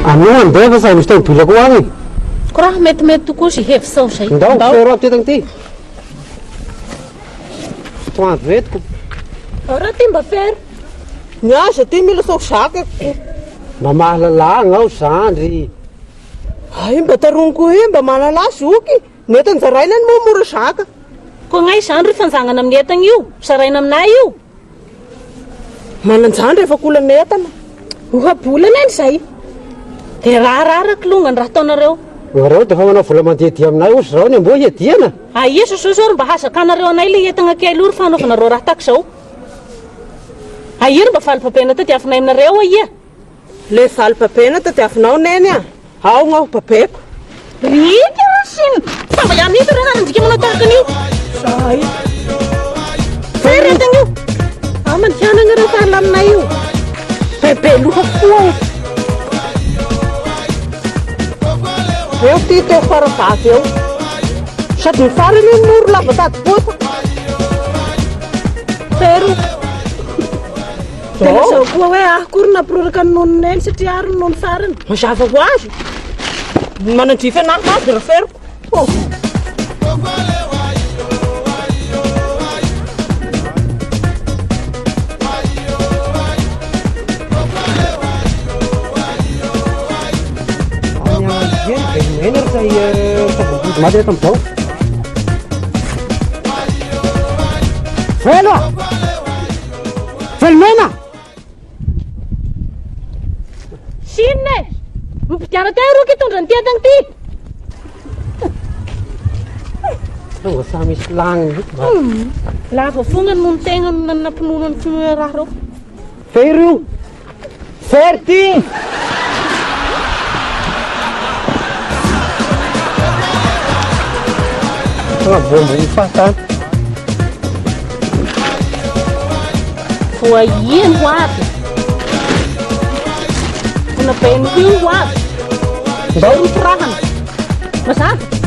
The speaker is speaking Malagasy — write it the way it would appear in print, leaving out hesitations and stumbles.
Anao andeha fa sahy misy tao mibolako ho agny. Ko raha metimety tokoa sy hevitsao zay. Ndao fero aby tetagny ty. Toandro vetiko. Raha ty mba fery. Miasa ty mila sao zaka. Mba mahalala agnao Jandry. Ay mba taroniko hoe mba mahalala zoky. Netany zaraina ny mamora zaka. Ko ngay Jandry fanjangana amin'ny entana io, saraina aminay io. Manan Jandry efa kolana entana. Ohabolana any zay. De rahararaka longany raha ataonareo. Nareo dia fa manao vola mandiadia aminay ozy zao ny amboa hiadiana. Ia sosory mba hazaka anareo anay le entana kely ory fanaovanareo raha tak zao. Iro mba falim-papena tadiavinay aminareo ia. Le falim-papena tadiavinao neny a. Ao gn'aho papeko. Rika sin. Fa mba ihany ito raha nandika manao tahaka an'io. Zay. Fery entana io. Mandianana raha fahala aminay io. Bebe loha koa. Eo ty teo faravavy eo. Sady ny farany io moro lava tady posa. Pero. Tena zao koa hoe akory nampiroraka ny nono neny satria ary ny nono farany. Mazava ho azy. Manandrify anariko azy raha feriko. Mena say sabonbozy maty eto amizao. Felo! Felomena! Sinne! Mipitiana tayo ro kitondra ny tiatang ty. Tonga sa misy lagniny. Lava fonga nono tegna nampinono ny raha reo. Fery io! Fery ty! Bombony fatana. Voa ino ho avy. Fona bainy io ho avy. Ndao ny pirahana. Mazava.